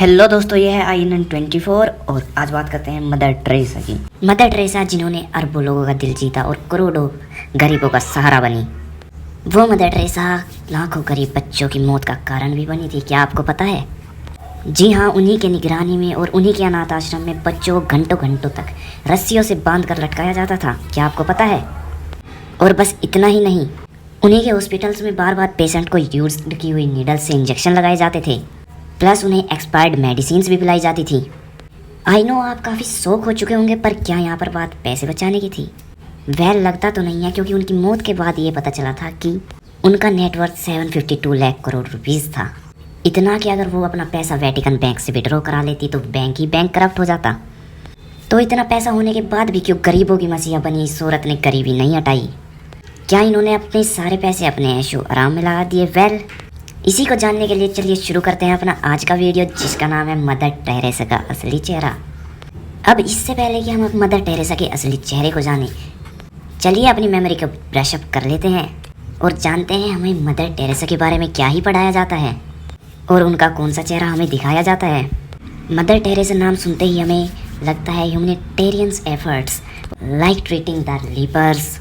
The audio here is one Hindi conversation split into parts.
हेलो दोस्तों, ये है INN24 और आज बात करते हैं मदर टेरेसा की। मदर टेरेसा जिन्होंने अरबों लोगों का दिल जीता और करोड़ों गरीबों का सहारा बनी। वो मदर टेरेसा लाखों गरीब बच्चों की मौत का कारण भी बनी थी। क्या आपको पता है? जी हाँ, उन्हीं के निगरानी में और उन्हीं के अनाथ आश्रम में बच्चों को घंटों घंटों तक रस्सियों से बांध कर लटकाया जाता था। क्या आपको पता है? और बस इतना ही नहीं, उन्हीं के हॉस्पिटल्स में बार बार पेशेंट को यूज की हुई नीडल से इंजेक्शन लगाए जाते थे, प्लस उन्हें एक्सपायर्ड मेडिसिन्स भी पिलाई जाती थी। आई नो आप काफ़ी शौक हो चुके होंगे, पर क्या यहाँ पर बात पैसे बचाने की थी? वह लगता तो नहीं है, क्योंकि उनकी मौत के बाद ये पता चला था कि उनका नेटवर्थ 752 लाख करोड़ रुपीस था। इतना कि अगर वो अपना पैसा वेटिकन बैंक से विड्रॉ करा लेती तो बैंक ही बैंक करप्ट हो जाता। तो इतना पैसा होने के बाद भी क्यों गरीबों की मसीहा बनी इस औरत ने गरीबी नहीं हटाई? क्या इन्होंने अपने सारे पैसे अपने ऐशो आराम में लगा दिए? वेल, इसी को जानने के लिए चलिए शुरू करते हैं अपना आज का वीडियो, जिसका नाम है मदर टेरेसा का असली चेहरा। अब इससे पहले कि हम मदर टेरेसा के असली चेहरे को जानें, चलिए अपनी मेमोरी को ब्रश अप कर लेते हैं और जानते हैं हमें मदर टेरेसा के बारे में क्या ही पढ़ाया जाता है और उनका कौन सा चेहरा हमें दिखाया जाता है। मदर टेरेसा नाम सुनते ही हमें लगता है humanitarian efforts like treating the lepers,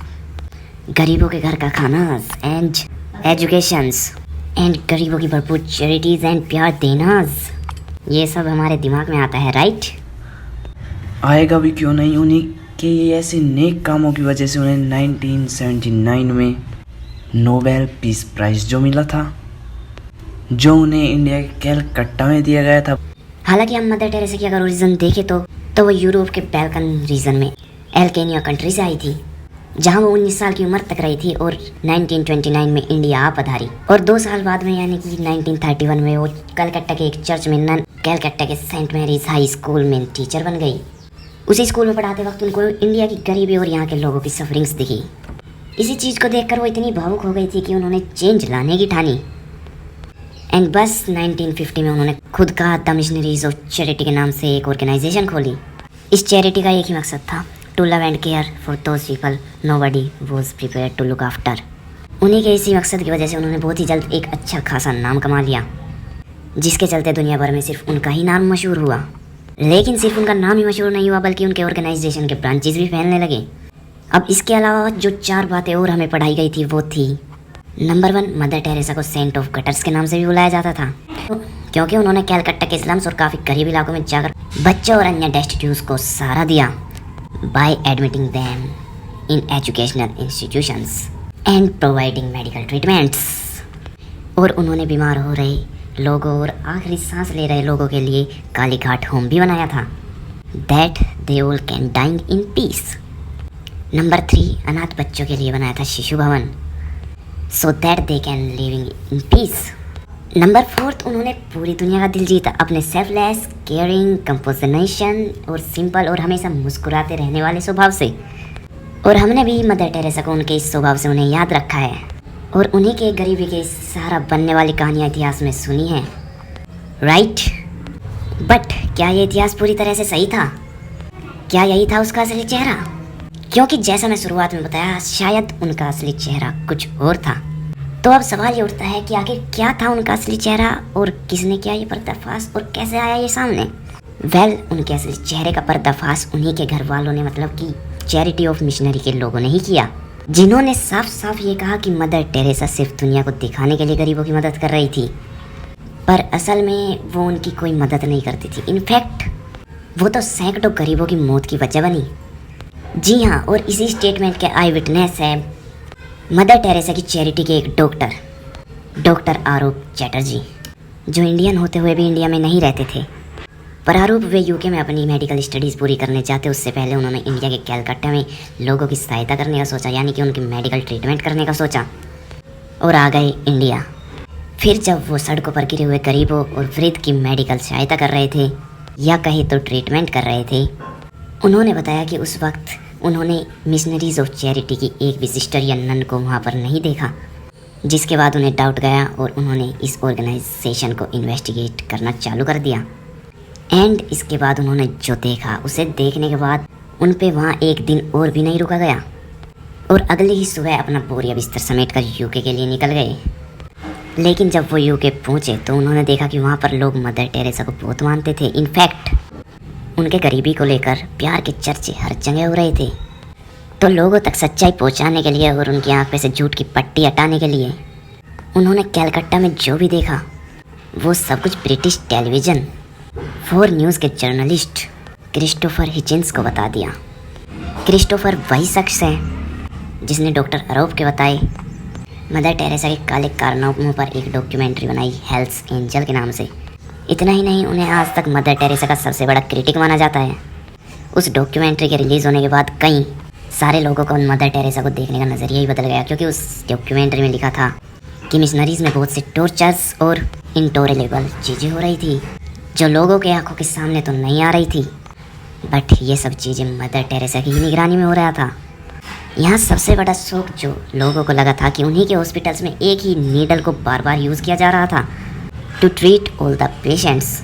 गरीबों के घर का खाना एंड एजुकेशंस एंड गरीबों की भरपूर चैरिटीज़ एंड प्यार देना, ये सब हमारे दिमाग में आता है, राइट? आएगा भी क्यों नहीं। उन्हीं के ये ऐसे नेक कामों की वजह से उन्हें 1979 में नोबेल पीस प्राइज़ जो मिला था, जो उन्हें इंडिया के कैलकट्टा में दिया गया था। हालांकि हम मदर टेरेसा की अगर ओरिजिन देखें तो वो यूरोप के बैल्कन रीजन में एल्केनिया कंट्री से आई थी, जहां वो 19 साल की उम्र तक रही थी और 1929 में इंडिया आ पधारी। और 2 साल बाद में यानी कि 1931 में वो कलकत्ता के एक चर्च में कलकत्ता के सेंट मैरीज हाई स्कूल में टीचर बन गई। उसी स्कूल में पढ़ाते वक्त उनको इंडिया की गरीबी और यहाँ के लोगों की सफरिंग्स दिखी। इसी चीज़ को देखकर वो इतनी भावुक हो गई थी कि उन्होंने चेंज लाने की ठानी। एंड बस 1950 में उन्होंने खुद का द मिशनरीज ऑफ चैरिटी के नाम से एक ऑर्गेनाइजेशन खोली। इस चैरिटी का एक ही मकसद था, to love and care for those people nobody was prepared to look after. उन्हीं के इसी मकसद की वजह से उन्होंने बहुत ही जल्द एक अच्छा खासा नाम कमा लिया, जिसके चलते दुनिया भर में सिर्फ उनका ही नाम मशहूर हुआ। लेकिन सिर्फ उनका नाम ही मशहूर नहीं हुआ, बल्कि उनके ऑर्गेनाइजेशन के ब्रांचेज भी फैलने लगे। अब इसके अलावा जो 4 बातें और हमें पढ़ाई गई थी वो थी, नंबर 1, मदर टेरेसा को सेंट ऑफ गटर्स के नाम से भी बुलाया जाता था, क्योंकि उन्होंने कैलकट्टा के स्लम्स और काफ़ी गरीब इलाकों में जाकर बच्चों और अन्य डेस्टिट्यूट्स को सहारा दिया by admitting them in educational institutions and providing medical treatments। और उन्होंने बीमार हो रहे लोगों और आखिरी सांस ले रहे लोगों के लिए कालीघाट होम भी बनाया था, that they all can die in peace। Number 3, अनाथ बच्चों के लिए बनाया था शिशु भवन, so that they can living in peace। Number 4, उन्होंने पूरी दुनिया का दिल जीता अपने सेल्फलेस, केयरिंग, कंपोजिशन और सिंपल और हमेशा मुस्कुराते रहने वाले स्वभाव से। और हमने भी मदर टेरेसा को उनके इस स्वभाव से उन्हें याद रखा है और उन्हीं के गरीबी के सहारा बनने वाली कहानियाँ इतिहास में सुनी हैं, राइट? बट क्या ये इतिहास पूरी तरह से सही था? क्या यही था उसका असली चेहरा? क्योंकि जैसा मैं शुरुआत में बताया, शायद उनका असली चेहरा कुछ और था। तो अब सवाल ये उठता है कि आखिर क्या था उनका असली चेहरा और किसने किया ये पर्दाफाश और कैसे आया ये सामने? वेल, उनके असली चेहरे का पर्दाफाश उन्हीं के घर वालों ने, मतलब कि चैरिटी ऑफ मिशनरी के लोगों ने ही किया, जिन्होंने साफ साफ ये कहा कि मदर टेरेसा सिर्फ दुनिया को दिखाने के लिए गरीबों की मदद कर रही थी, पर असल में वो उनकी कोई मदद नहीं करती थी। इनफैक्ट वो तो सैकड़ों गरीबों की मौत की वजह बनी। जी हाँ, और इसी स्टेटमेंट के आई विटनेस है मदर टेरेसा की चैरिटी के एक डॉक्टर आरूप चैटर्जी, जो इंडियन होते हुए भी इंडिया में नहीं रहते थे। पर आरूप वे यूके में अपनी मेडिकल स्टडीज़ पूरी करने जाते उससे पहले उन्होंने इंडिया के कैलकट्टा में लोगों की सहायता करने का सोचा, यानी कि उनकी मेडिकल ट्रीटमेंट करने का सोचा, और आ गए इंडिया। फिर जब वो सड़कों पर गिरे हुए गरीबों और वृद्ध की मेडिकल सहायता कर रहे थे, या कहीं तो ट्रीटमेंट कर रहे थे, उन्होंने बताया कि उस वक्त उन्होंने मिशनरीज ऑफ चैरिटी की एक भी सिस्टर या नन को वहाँ पर नहीं देखा, जिसके बाद उन्हें डाउट गया और उन्होंने इस ऑर्गेनाइजेशन को इन्वेस्टिगेट करना चालू कर दिया। एंड इसके बाद उन्होंने जो देखा, उसे देखने के बाद उन पे वहाँ एक दिन और भी नहीं रुका गया और अगली ही सुबह अपना बोरिया बिस्तर समेट कर यूके के लिए निकल गए। लेकिन जब वो यूके पहुंचे तो उन्होंने देखा कि वहाँ पर लोग मदर टेरेसा को बहुत मानते थे। इनफैक्ट उनके गरीबी को लेकर प्यार के चर्चे हर जगह हो रहे थे। तो लोगों तक सच्चाई पहुंचाने के लिए और उनकी आँख पे से झूठ की पट्टी हटाने के लिए उन्होंने कलकत्ता में जो भी देखा वो सब कुछ ब्रिटिश टेलीविज़न 4 न्यूज़ के जर्नलिस्ट क्रिस्टोफर हिचिन्स को बता दिया। क्रिस्टोफर वही शख्स है जिसने डॉक्टर अरोप के बताए मदर टेरेसा के काले कारनामों पर एक डॉक्यूमेंट्री बनाई हेल्स एंजल के नाम से। इतना ही नहीं, उन्हें आज तक मदर टेरेसा का सबसे बड़ा क्रिटिक माना जाता है। उस डॉक्यूमेंट्री के रिलीज़ होने के बाद कई सारे लोगों को मदर टेरेसा को देखने का नज़रिया ही बदल गया, क्योंकि उस डॉक्यूमेंट्री में लिखा था कि मिशनरीज़ में बहुत से टॉर्चर्स और इंटॉलरेबल चीज़ें हो रही थी जो लोगों के आंखों के सामने तो नहीं आ रही थी, बट ये सब चीज़ें मदर टेरेसा की ही निगरानी में हो रहा था। यहाँ सबसे बड़ा शौक जो लोगों को लगा था कि उन्हीं के हॉस्पिटल्स में एक ही नीडल को बार बार यूज़ किया जा रहा था to treat all the patients.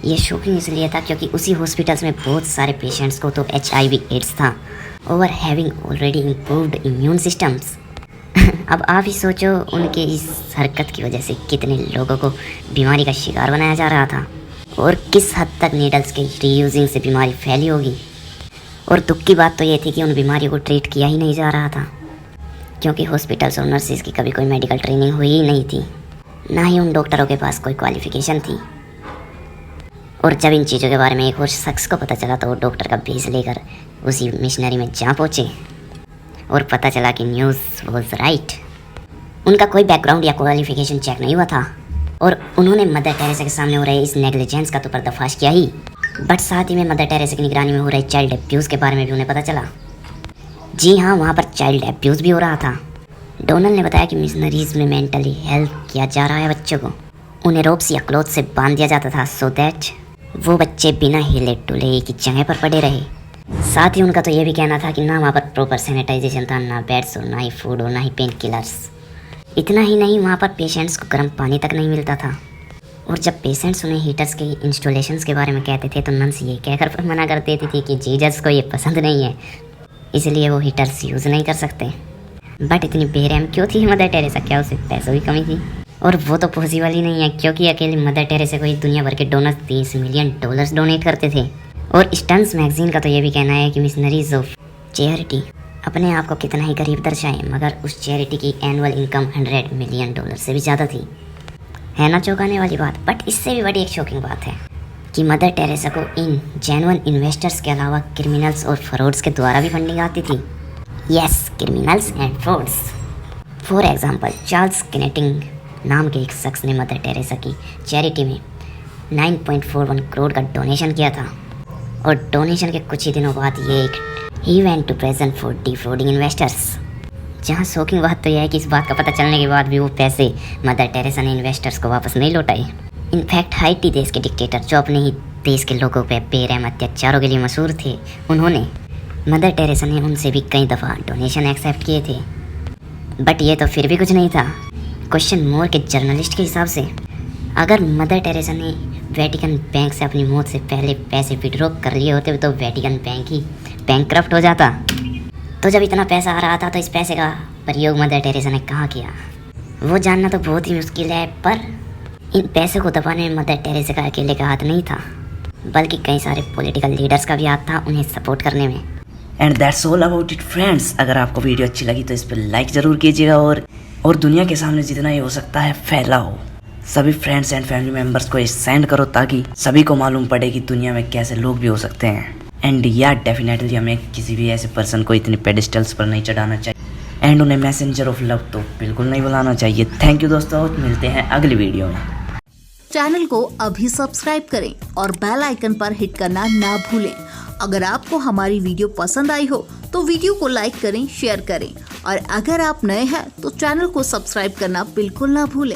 ये शॉकिंग इसलिए था क्योंकि उसी हॉस्पिटल्स में बहुत सारे पेशेंट्स को तो HIV एड्स था, over having already improved immune systems. अब आप ही सोचो उनके इस हरकत की वजह से कितने लोगों को बीमारी का शिकार बनाया जा रहा था और किस हद तक नीडल्स के रीयूजिंग से बीमारी फैली होगी। और दुख की बात तो ये थी कि उन बीमारियों को ट्रीट किया ही नहीं जा रहा था, क्योंकि हॉस्पिटल्स और नर्सिस की कभी कोई मेडिकल ट्रेनिंग हुई ही नहीं थी, ना ही उन डॉक्टरों के पास कोई क्वालिफिकेशन थी। और जब इन चीज़ों के बारे में एक और शख्स को पता चला तो वो डॉक्टर का भेस लेकर उसी मिशनरी में जा पहुँचे और पता चला कि न्यूज़ वॉज राइट। उनका कोई बैकग्राउंड या क्वालिफिकेशन चेक नहीं हुआ था और उन्होंने मदर टेरेसा के सामने हो रहे इस नेग्लिजेंस का तो पर्दाफाश किया ही, बट साथ ही में मदर टेरेसा की निगरानी में हो रहे चाइल्ड अब्यूज़ के बारे में भी उन्हें पता चला। जी हाँ, वहाँ पर चाइल्ड अब्यूज़ भी हो रहा था। डोनल ने बताया कि मिशनरीज़ में मेंटली हेल्प किया जा रहा है बच्चों को। उन्हें रोप्स या क्लॉथ से बांध दिया जाता था सो दैट वो बच्चे बिना हिले डुले एक ही जगह पर पड़े रहे। साथ ही उनका तो ये भी कहना था कि ना वहाँ पर प्रॉपर सैनिटाइजेशन था, ना बेड्स और ना ही फूड और ना ही पेन किलर्स। इतना ही नहीं, वहाँ पर पेशेंट्स को गर्म पानी तक नहीं मिलता था। और जब पेशेंट्स उन्हें हीटर्स के इंस्टॉलेशंस के बारे में कहते थे तो नर्स ये कहकर मना कर देती थी कि जीजस को ये पसंद नहीं है, इसलिए वो हीटर्स यूज़ नहीं कर सकते। बट इतनी बेरहम क्यों थी मदर टेरेसा? क्या उसे पैसों की कमी थी? और वो तो पॉसिबल ही नहीं है, क्योंकि अकेले मदर टेरेसा को ही दुनिया भर के डोनर्स $30 मिलियन डोनेट करते थे। और स्टन्स मैगजीन का तो ये भी कहना है कि मिशनरीज ऑफ चैरिटी अपने आप को कितना ही गरीब दर्शाए, मगर उस चैरिटी की एनुअल इनकम $100 मिलियन से भी ज़्यादा थी। है ना चौंकाने वाली बात? बट इससे भी बड़ी एक शॉकिंग बात है कि मदर टेरेसा को इन जेन्युइन इन्वेस्टर्स के अलावा क्रिमिनल्स और फ्रॉड्स के द्वारा भी फंडिंग आती थी। Yes, criminals and frauds. For example, Charles Keating नाम के एक शख्स ने मदर टेरेसा की चैरिटी में 9.41 करोड़ का डोनेशन किया था और डोनेशन के कुछ ही दिनों बाद ये एक ही went to prison for defrauding investors. जहाँ शॉकिंग बात तो यह है कि इस बात का पता चलने के बाद भी वो पैसे मदर टेरेसा ने इन्वेस्टर्स को वापस नहीं लौटाए। इनफैक्ट हाइटी देश के डिक्टेटर जो अपने ही देश के लोगों पर बेरहम अत्याचारों के लिए मशहूर थे, उन्होंने मदर टेरेसा ने उनसे भी कई दफ़ा डोनेशन एक्सेप्ट किए थे। बट ये तो फिर भी कुछ नहीं था। क्वेश्चन मोर के जर्नलिस्ट के हिसाब से अगर मदर टेरेसा ने वेटिकन बैंक से अपनी मौत से पहले पैसे विड्रॉ कर लिए होते तो वेटिकन बैंक ही बैंकक्रप्ट हो जाता। तो जब इतना पैसा आ रहा था तो इस पैसे का प्रयोग मदर टेरेसा ने कहाँ किया, वो जानना तो बहुत ही मुश्किल है। पर इन पैसों को दबाने में मदर टेरेसा का अकेले का हाथ नहीं था, बल्कि कई सारे पॉलिटिकल लीडर्स का भी हाथ था उन्हें सपोर्ट करने में। And that's all about it friends. अगर आपको वीडियो अच्छी लगी तो इस पर लाइक ज़रूर कीजिएगा और दुनिया के सामने जितना ही हो सकता है फैलाओ। सभी फ्रेंड्स एंड फैमिली मेम्बर्स को सेंड करो ताकि सभी को मालूम पड़े कि दुनिया में कैसे लोग भी हो सकते हैं। एंड या डेफिनेटली हमें किसी भी ऐसे पर्सन को इतने पेडिस्टल्स पर नहीं चढ़ाना चाहिए एंड उन्हें मैसेंजर ऑफ लव तो बिल्कुल नहीं बुलाना चाहिए। थैंक यू दोस्तों, मिलते हैं अगली वीडियो में। चैनल को अभी सब्सक्राइब करें और बेल आइकन पर हिट करना ना भूलें। अगर आपको हमारी वीडियो पसंद आई हो तो वीडियो को लाइक करें, शेयर करें और अगर आप नए हैं तो चैनल को सब्सक्राइब करना बिल्कुल ना भूलें।